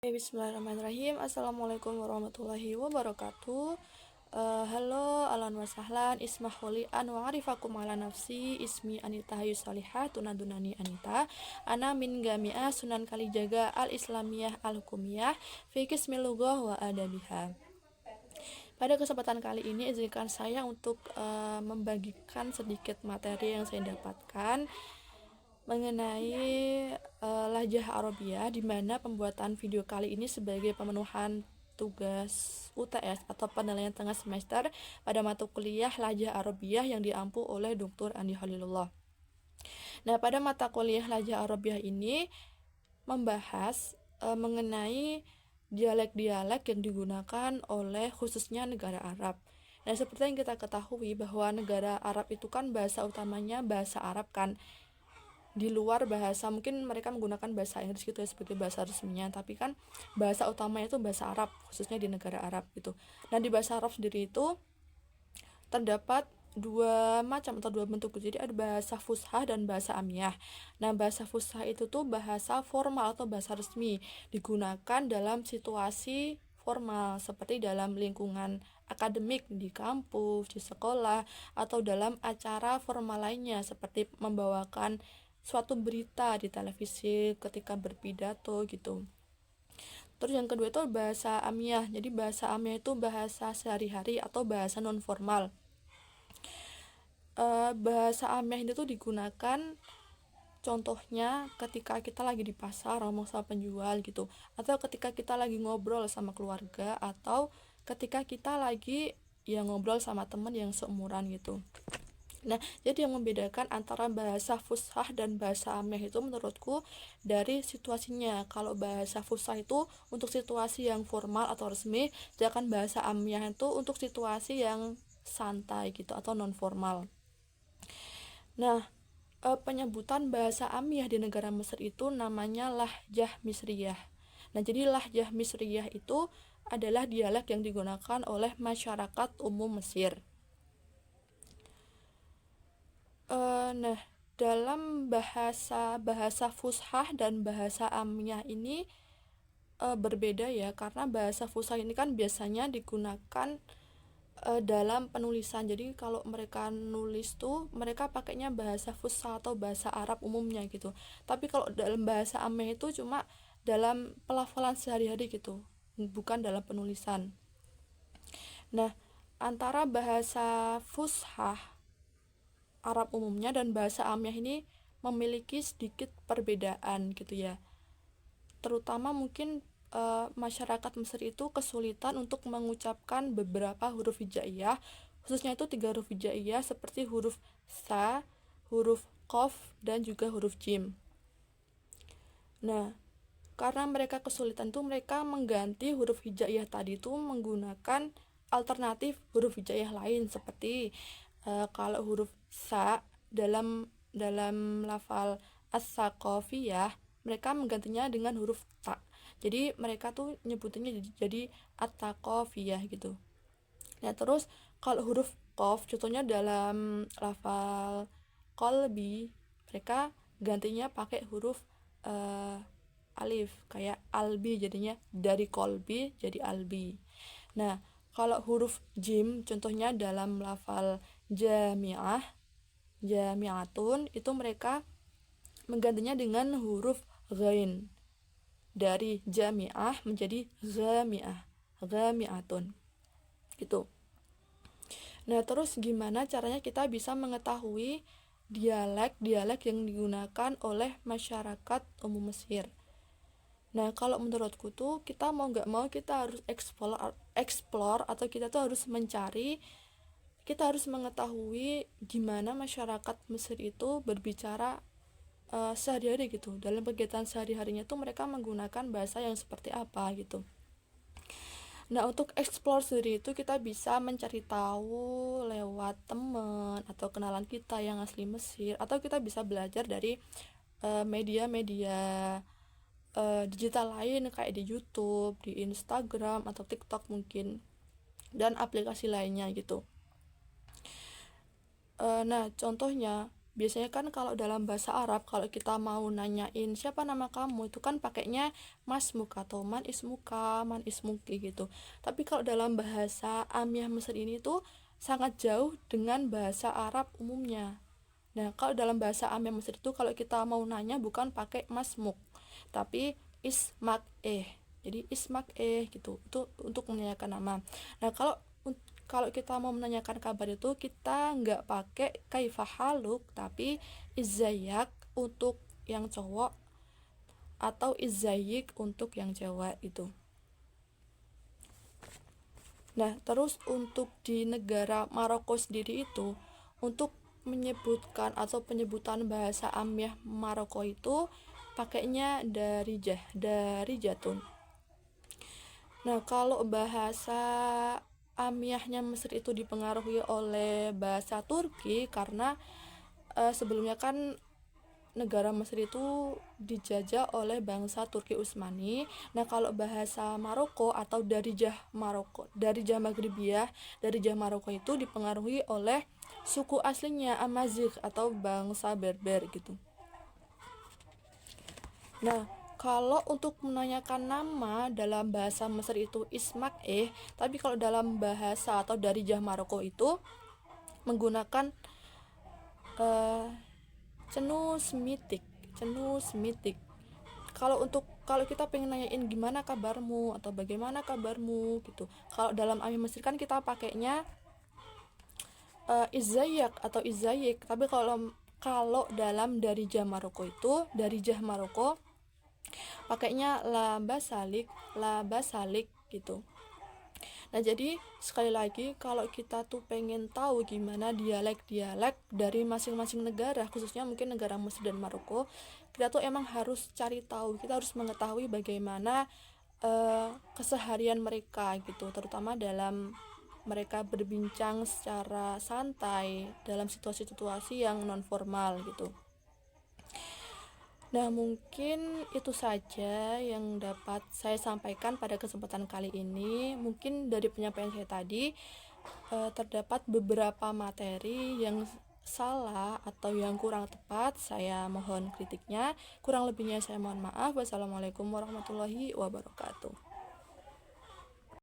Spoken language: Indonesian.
Bismillahirrahmanirrahim. Assalamualaikum warahmatullahi wabarakatuh. Halo, alan wasahlan, ismahuli an wa arifakum ala nafsi, ismi Anita Hayu Salihah, tunadunani Anita, ana min gami'ah Sunan Kalijaga al-Islamiyah al-Hukumiyah, fi qismil lughah wa adabiha. Pada kesempatan kali ini izinkan saya untuk membagikan sedikit materi yang saya dapatkan mengenai Lahjah Arabiyah, di mana pembuatan video kali ini sebagai pemenuhan tugas UTS atau penilaian tengah semester pada mata kuliah Lahjah Arabiyah yang diampu oleh Dr. Andi Khalilullah. Nah, pada mata kuliah Lahjah Arabiyah ini membahas mengenai dialek-dialek yang digunakan oleh khususnya negara Arab. Nah, seperti yang kita ketahui bahwa negara Arab itu kan bahasa utamanya bahasa Arab kan. Di luar bahasa, mungkin mereka menggunakan bahasa Inggris gitu ya sebagai bahasa resminya, tapi kan bahasa utamanya itu bahasa Arab, khususnya di negara Arab gitu. Nah, di bahasa Arab sendiri itu terdapat dua macam atau dua bentuk. Jadi ada bahasa fushah dan bahasa amiyah. Nah, bahasa fushah itu tuh bahasa formal atau bahasa resmi, digunakan dalam situasi formal seperti dalam lingkungan akademik di kampus, di sekolah, atau dalam acara formal lainnya seperti membawakan suatu berita di televisi ketika berpidato gitu. Terus yang kedua itu bahasa amiyah. Jadi bahasa amiyah itu bahasa sehari-hari atau bahasa non formal. Bahasa amiyah itu digunakan contohnya ketika kita lagi di pasar ngomong sama penjual gitu, atau ketika kita lagi ngobrol sama keluarga, atau ketika kita lagi ngobrol sama teman yang seumuran gitu. Nah, jadi yang membedakan antara bahasa fushah dan bahasa amiyah itu menurutku dari situasinya. Kalau bahasa fushah itu untuk situasi yang formal atau resmi, sedangkan bahasa amiyah itu untuk situasi yang santai gitu atau non formal. Nah, penyebutan bahasa amiyah di negara Mesir itu namanya lahjah misriyah. Nah, jadi lahjah misriyah itu adalah dialek yang digunakan oleh masyarakat umum Mesir. Nah, dalam bahasa fushah dan bahasa amiyah ini berbeda ya, karena bahasa fushah ini kan biasanya digunakan dalam penulisan. Jadi kalau mereka nulis tuh mereka pakainya bahasa fushah atau bahasa Arab umumnya gitu. Tapi kalau dalam bahasa amiyah itu cuma dalam pelafalan sehari-hari gitu, bukan dalam penulisan. Nah, antara bahasa fushah Arab umumnya dan bahasa amiyah ini memiliki sedikit perbedaan gitu ya. Terutama mungkin masyarakat Mesir itu kesulitan untuk mengucapkan beberapa huruf hijaiyah, khususnya itu 3 huruf hijaiyah seperti huruf sa, huruf qaf, dan juga huruf jim. Nah, karena mereka kesulitan tuh mereka mengganti huruf hijaiyah tadi tuh menggunakan alternatif huruf hijaiyah lain seperti kalau huruf sa dalam lafal as-saqafiyah mereka menggantinya dengan huruf ta. Jadi mereka tuh nyebutinnya jadi at-taqafiyah gitu. Nah, terus kalau huruf qaf contohnya dalam lafal qalbi mereka gantinya pakai huruf alif kayak albi, jadinya dari kolbi jadi albi. Nah, kalau huruf jim contohnya dalam lafal jami'atun itu mereka menggantinya dengan huruf ghain, dari jami'ah menjadi ghami'atun gitu. Nah, terus gimana caranya kita bisa mengetahui dialek-dialek yang digunakan oleh masyarakat umum Mesir? Nah, kalau menurutku tuh kita mau nggak mau kita harus explore atau kita tuh harus mencari, kita harus mengetahui gimana masyarakat Mesir itu berbicara sehari-hari gitu. Dalam kegiatan sehari-harinya tuh mereka menggunakan bahasa yang seperti apa gitu. Nah, untuk explore sendiri itu kita bisa mencari tahu lewat teman atau kenalan kita yang asli Mesir, atau kita bisa belajar dari media-media digital lain kayak di YouTube, di Instagram atau TikTok mungkin, dan aplikasi lainnya gitu. Nah, contohnya Biasanya kan kalau dalam bahasa Arab, kalau kita mau nanyain siapa nama kamu, itu kan pakainya masmuka atau man ismuka, man ismuki gitu. Tapi kalau dalam bahasa Amiyah Mesir ini tuh sangat jauh dengan bahasa Arab umumnya. Nah, kalau dalam bahasa Amiyah Mesir itu kalau kita mau nanya bukan pakai masmuk, tapi ismak Jadi ismak gitu. Itu untuk menanyakan nama. Nah, kalau kita mau menanyakan kabar itu kita nggak pakai kaifahaluk tapi izayak untuk yang cowok atau izayik untuk yang cewek itu. Nah, terus untuk di negara Maroko sendiri itu untuk menyebutkan atau penyebutan bahasa Amyah Maroko itu pakainya dari jatun. Nah, kalau bahasa Amyahnya Mesir itu dipengaruhi oleh bahasa Turki karena sebelumnya kan negara Mesir itu dijajah oleh bangsa Turki Utsmani. Nah, kalau bahasa Maroko atau Darijah Maghribiyah, Darijah Maroko itu dipengaruhi oleh suku aslinya Amazigh atau bangsa Berber gitu. Nah, kalau untuk menanyakan nama dalam bahasa Mesir itu ismak tapi kalau dalam bahasa atau Darijah Maroko itu menggunakan uh, cenus mitik. Kalau kita pengen nanyain gimana kabarmu atau bagaimana kabarmu gitu, kalau dalam Amiyah Mesir kan kita pakainya izayak atau izayik, tapi kalau dalam Darijah Maroko pakainya labasalik gitu. Nah, jadi sekali lagi kalau kita tuh pengen tahu gimana dialek-dialek dari masing-masing negara, khususnya mungkin negara Mesir dan Maroko, kita tuh emang harus cari tahu, kita harus mengetahui bagaimana keseharian mereka gitu, terutama dalam mereka berbincang secara santai dalam situasi-situasi yang non formal gitu. Nah, mungkin itu saja yang dapat saya sampaikan pada kesempatan kali ini. Mungkin dari penyampaian saya tadi terdapat beberapa materi yang salah atau yang kurang tepat. Saya mohon kritiknya. Kurang lebihnya saya mohon maaf. Wassalamualaikum warahmatullahi wabarakatuh.